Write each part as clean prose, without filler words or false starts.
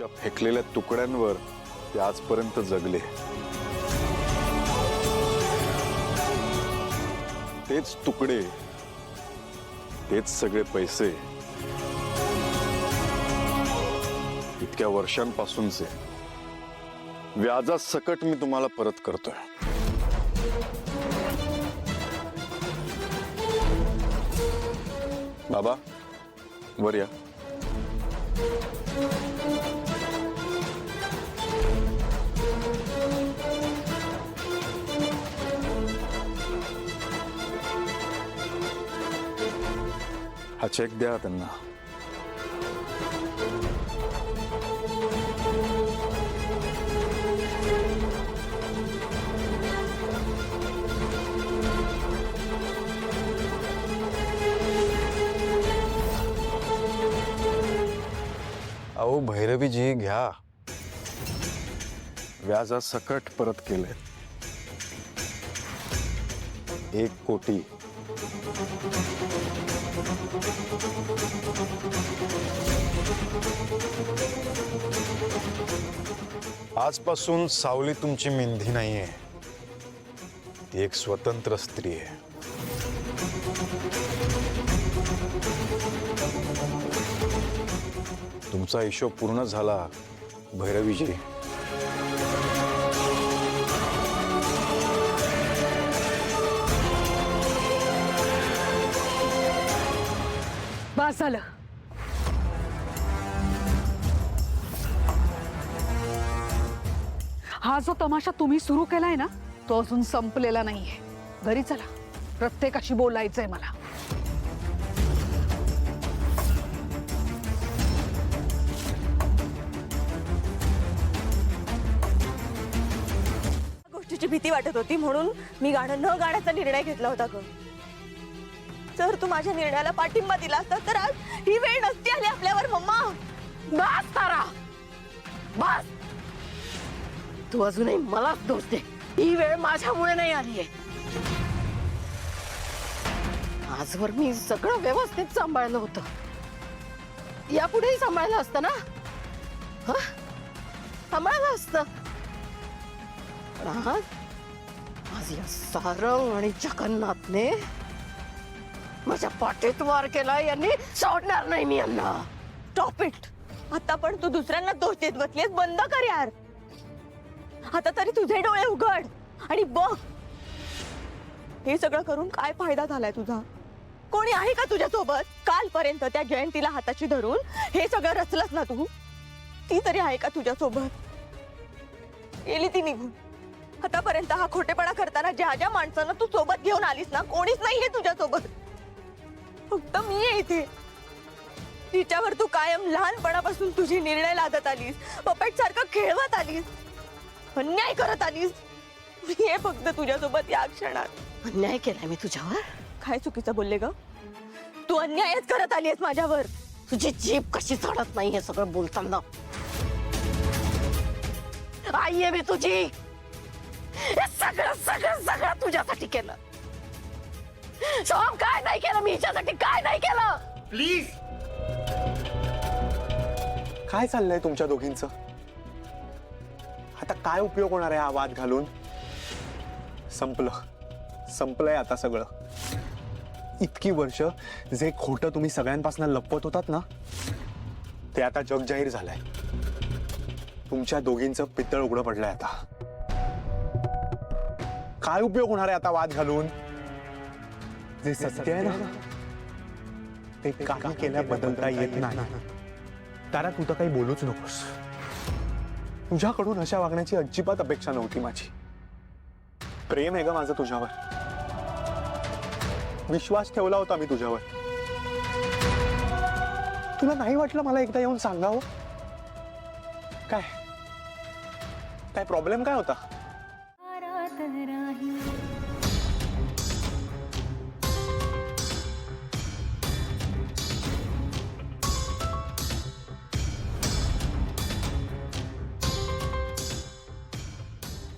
तुमच्या फेकलेल्या तुकड्यांवर ते आजपर्यंत जगले। तेच तुकडे, तेच सगळे पैसे इतक्या वर्षांपासूनचे व्याजासकट मी तुम्हाला परत करतोय। बाबा वर या। हा चेक द्या त्यांना। अहो भैरवीजी घ्या, व्याजासकट परत केले 1 कोटी। आजपासून सावली तुमची मेंढी नाहीये, ती एक स्वतंत्र स्त्री आहे। तुमचा हिशोब पूर्ण झाला भैरवीजी। बस झालं। हा जो तमाशा तुम्ही सुरू केलाय ना तो अजून संपलेला नाहीये। घरी चला, प्रत्येकाशी बोलायचंय मला। गोष्टीची भीती वाटत होती म्हणून मी गाणं न गाण्याचा निर्णय घेतला होता ग। जर तू माझ्या निर्णयाला पाठिंबा दिला असता तर आज ही वेळ नसती आली आपल्यावर मम्मा। बस तारा, बस। तू अजूनही मलाच दोष दे। ही वेळ माझ्यामुळे नाही आलीये। आजवर मी सगळं व्यवस्थित सांभाळलं होतं, यापुढेही सांभाळलं असतं ना? सांभाळलं असतं। पण आज या सारंग आणि जगन्नाथने माझ्या पाठीत वार केला। यांनी सोडणार नाही मी यांना। Stop it. आता पण तू दुसऱ्यांना दोष देत बसलीस, बंद कर यार। आता तरी तुझे डोळे उघड आणि बघ हे सगळं करून काय फायदा झालाय तुझा? कोणी आहे का तुझ्या सोबत? कालपर्यंत त्या जयंतीला हाताची धरून हे सगळं रचलंस ना तू, ती तरी आहे का तुझ्या सोबत? गेली ती निघून। आतापर्यंत हा खोटेपणा करताना ज्या ज्या माणसांना तू सोबत घेऊन आलीस ना, कोणीच नाहीये तुझ्या सोबत, फक्त मी आहे इथे, तिच्यावर तू कायम लहानपणापासून तुझी निर्णय लादत आलीस, पपेट सारखं खेळवत आलीस, अन्याय करत आलीस। मी आहे फक्त तुझ्यासोबत या क्षणात। अन्याय केलाय मी तुझ्यावर? काय चुकीचं बोलले ग? तू अन्यायच करत आलीस माझ्यावर। तुझी जीभ कशी चढत नाही हे सगळं बोलताना? आई आहे मी तुझी। हे सगळं सगळं सगळं तुझ्यासाठी केलं। सोहम काय नाही केलं मी हिच्यासाठी? काय नाही केलं? प्लीज। काय चाललंय तुमच्या दोघींचं? आता काय उपयोग होणार आहे हा वाद घालून? संपलंय आता सगळं। इतकी वर्ष जे खोटं तुम्ही सगळ्यांपासून लपवत होतात ना, ते आता जग जाहीर झालंय। तुमच्या दोघींचं पितळ उघडं पडलंय आता। काय उपयोग होणार आहे आता वाद घालून? जे सत्य आहे ना ते काही केल्या बदलता येत नाही। तारा तू तर काही बोलूच नकोस। तुझ्याकडून अशा वागण्याची अजिबात अपेक्षा नव्हती माझी। प्रेम आहे ग माझं तुझ्यावर, विश्वास ठेवला होता मी तुझ्यावर। तुला नाही वाटलं मला एकदा येऊन सांगावं? काय काय प्रॉब्लेम काय होता?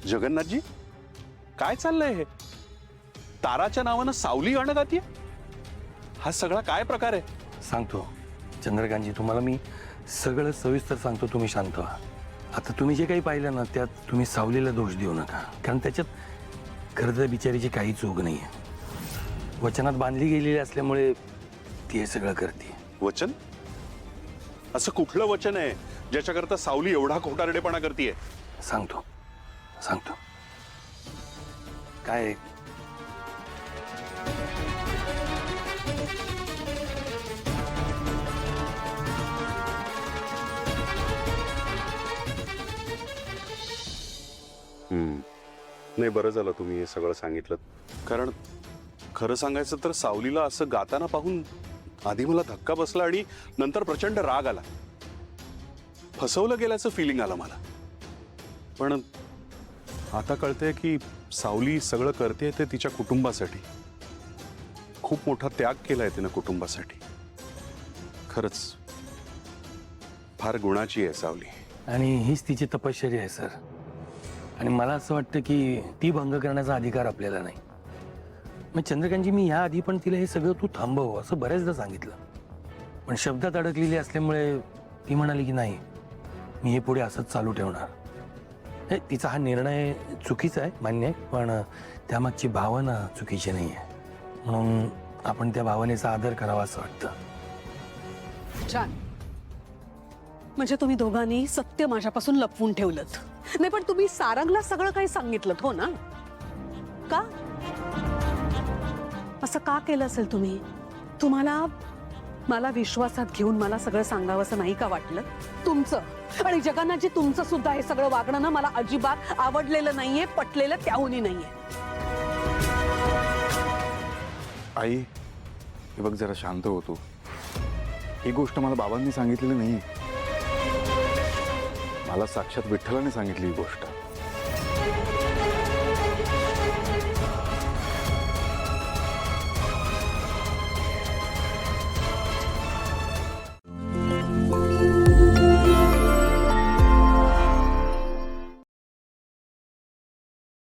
जगन्नाथजी काय चाललंय हे? ताराच्या नावानं सावली गाणं गातीये? हा सगळा काय प्रकार आहे? सांगतो चंद्रकांतजी, तुम्हाला मी सगळं सविस्तर सांगतो, तुम्ही शांत व्हा. आता तुम्ही जे काही पाहिलं ना त्यात तुम्ही सावलीला दोष देऊ नका, कारण त्याच्यात खरं तर बिचारीची काही चूक नाही आहे. वचनात बांधली गेलेली असल्यामुळे ती हे सगळं करते. वचन? असं कुठलं वचन आहे ज्याच्याकरता सावली एवढा खोटारडेपणा करतेय? सांगतो सांगतो काय आहे? नाही, बरं झालं तुम्ही हे सगळं सांगितलं, कारण खरं सांगायचं तर सावलीला असं गाताना पाहून आधी मला धक्का बसला आणि नंतर प्रचंड राग आला. फसवलं गेल्याचं फिलिंग आलं मला. पण आता कळतंय की सावली सगळं करते ते तिच्या कुटुंबासाठी. खूप मोठा त्याग केलाय तिनं कुटुंबासाठी. खरंच फार गुणाची आहे सावली. आणि हीच तिची तपश्चर्या आहे सर. आणि मला असं वाटतं की ती भंग करण्याचा अधिकार आपल्याला नाही. मग चंद्रकांतजी, मी या आधी पण तिला हे सगळं तू थांबव असं बऱ्याचदा सांगितलं, पण शब्दात अडकलेली असल्यामुळे ती म्हणाली की नाही, मी हे पुढे असंच चालू ठेवणार. हे तिचा हा निर्णय चुकीचा आहे, मान्य आहे, पण त्यामागची भावना चुकीची नाही आहे. म्हणून आपण त्या भावनेचा आदर करावा असं वाटतं. छान. म्हणजे तुम्ही दोघांनी सत्य माझ्यापासून लपवून ठेवलं नाही, पण तुम्ही सारंगला सगळं काही सांगितलं हो ना? का असं का केलं असेल तुम्ही? तुम्हाला मला विश्वासात घेऊन मला सगळं सांगावं असं नाही का वाटलं? तुमचं आणि जगन्नाथजी, तुमचं सुद्धा हे सगळं वागणं ना मला अजिबात आवडलेलं नाहीये, पटलेलं त्याहूनही नाहीये. आई, हे बघ, जरा शांत होतो. ही गोष्ट मला बाबांनी सांगितलेली नाही, मला साक्षात विठ्ठलाने सांगितली ही गोष्ट.